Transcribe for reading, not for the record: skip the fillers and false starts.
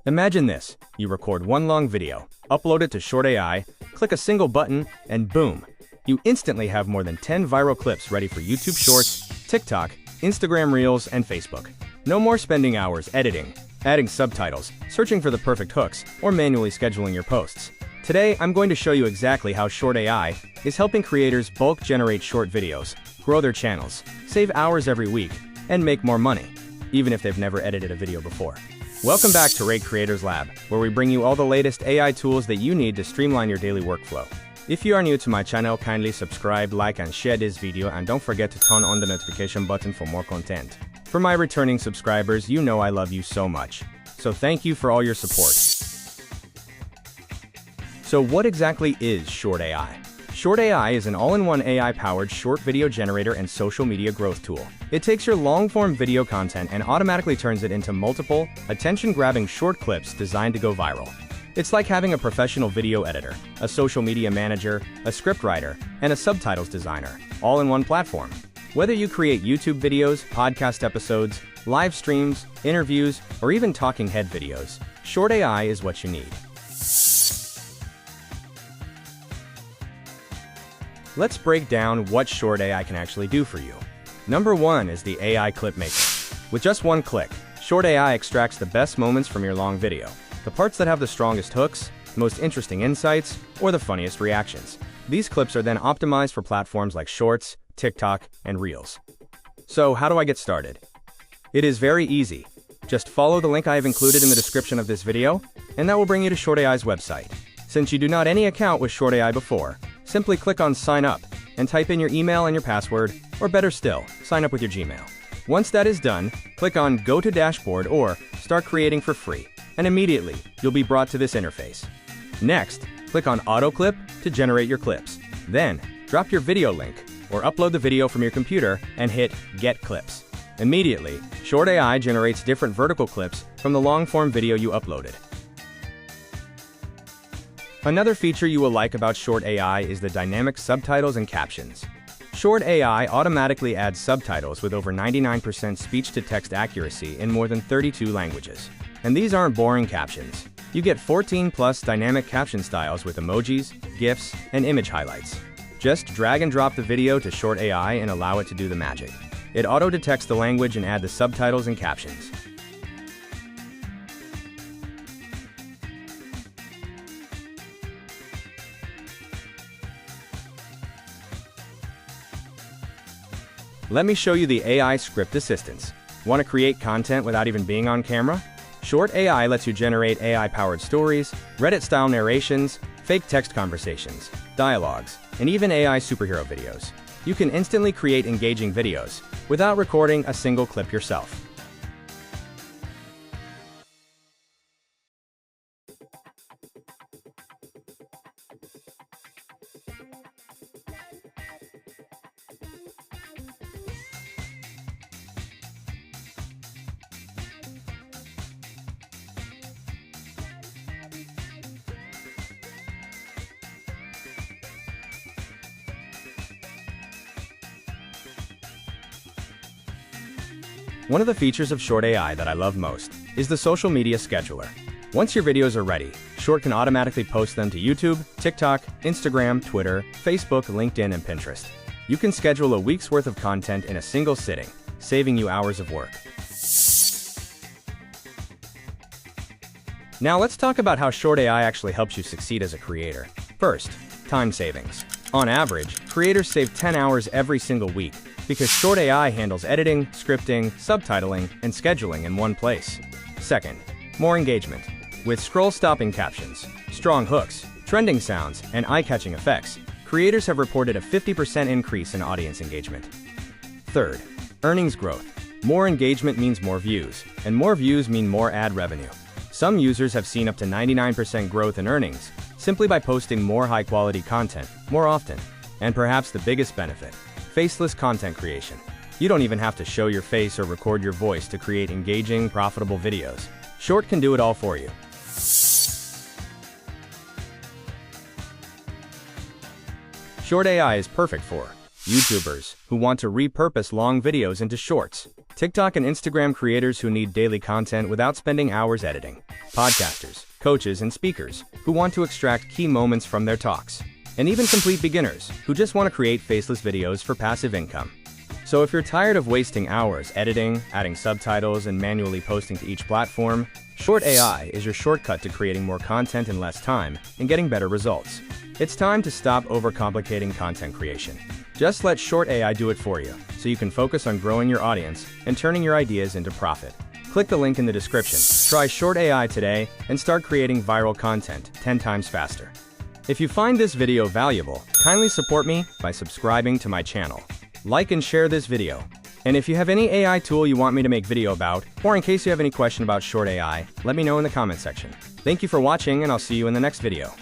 Imagine this. You record one long video, upload it to Short AI, click a single button, and boom! You instantly have more than 10 viral clips ready for YouTube Shorts, TikTok, Instagram Reels, and Facebook. No more spending hours editing, adding subtitles, searching for the perfect hooks, or manually scheduling your posts. Today, I'm going to show you exactly how Short AI is helping creators bulk generate short videos, grow their channels, save hours every week, and make more money, even if they've never edited a video before. Welcome back to Rate Creators Lab, where we bring you all the latest AI tools that you need to streamline your daily workflow. If you are new to my channel, kindly subscribe, like, and share this video, and don't forget to turn on the notification button for more content. For my returning subscribers, you know I love you so much. So thank you for all your support. So what exactly is Short AI? Short AI is an all-in-one AI-powered short video generator and social media growth tool. It takes your long-form video content and automatically turns it into multiple, attention-grabbing short clips designed to go viral. It's like having a professional video editor, a social media manager, a scriptwriter, and a subtitles designer, all in one platform. Whether you create YouTube videos, podcast episodes, live streams, interviews, or even talking head videos, Short AI is what you need. Let's break down what Short AI can actually do for you. Number 1 is the AI Clip Maker. With just one click, Short AI extracts the best moments from your long video, the parts that have the strongest hooks, most interesting insights, or the funniest reactions. These clips are then optimized for platforms like Shorts, TikTok, and Reels. So how do I get started? It is very easy. Just follow the link I have included in the description of this video, and that will bring you to Short AI's website. Since you do not have any account with Short AI before, simply click on Sign Up and type in your email and your password, or better still, sign up with your Gmail. Once that is done, click on Go to Dashboard or Start Creating for free, and immediately you'll be brought to this interface. Next, click on Auto Clip to generate your clips. Then, drop your video link or upload the video from your computer and hit Get Clips. Immediately, Short AI generates different vertical clips from the long-form video you uploaded. Another feature you will like about Short AI is the dynamic subtitles and captions. Short AI automatically adds subtitles with over 99% speech-to-text accuracy in more than 32 languages. And these aren't boring captions. You get 14+ dynamic caption styles with emojis, GIFs, and image highlights. Just drag and drop the video to Short AI and allow it to do the magic. It auto-detects the language and adds the subtitles and captions. Let me show you the AI script assistance. Want to create content without even being on camera? Short AI lets you generate AI-powered stories, Reddit-style narrations, fake text conversations, dialogues, and even AI superhero videos. You can instantly create engaging videos without recording a single clip yourself. One of the features of Short AI that I love most is the social media scheduler. Once your videos are ready, Short can automatically post them to YouTube, TikTok, Instagram, Twitter, Facebook, LinkedIn, and Pinterest. You can schedule a week's worth of content in a single sitting, saving you hours of work. Now let's talk about how Short AI actually helps you succeed as a creator. First, time savings. On average, creators save 10 hours every single week because Short AI handles editing, scripting, subtitling, and scheduling in one place. Second, more engagement. With scroll-stopping captions, strong hooks, trending sounds, and eye-catching effects, creators have reported a 50% increase in audience engagement. Third, earnings growth. More engagement means more views, and more views mean more ad revenue. Some users have seen up to 99% growth in earnings simply by posting more high-quality content more often. And perhaps the biggest benefit, faceless content creation. You don't even have to show your face or record your voice to create engaging, profitable videos. Short can do it all for you. Short AI is perfect for YouTubers who want to repurpose long videos into shorts, TikTok and Instagram creators who need daily content without spending hours editing. Podcasters, coaches, and speakers who want to extract key moments from their talks. And even complete beginners who just want to create faceless videos for passive income. So if you're tired of wasting hours editing, adding subtitles, and manually posting to each platform, Short AI is your shortcut to creating more content in less time and getting better results. It's time to stop overcomplicating content creation. Just let Short AI do it for you, so you can focus on growing your audience and turning your ideas into profit. Click the link in the description, try Short AI today, and start creating viral content 10 times faster. If you find this video valuable, kindly support me by subscribing to my channel. Like and share this video. And if you have any AI tool you want me to make video about, or in case you have any question about Short AI, let me know in the comment section. Thank you for watching, and I'll see you in the next video.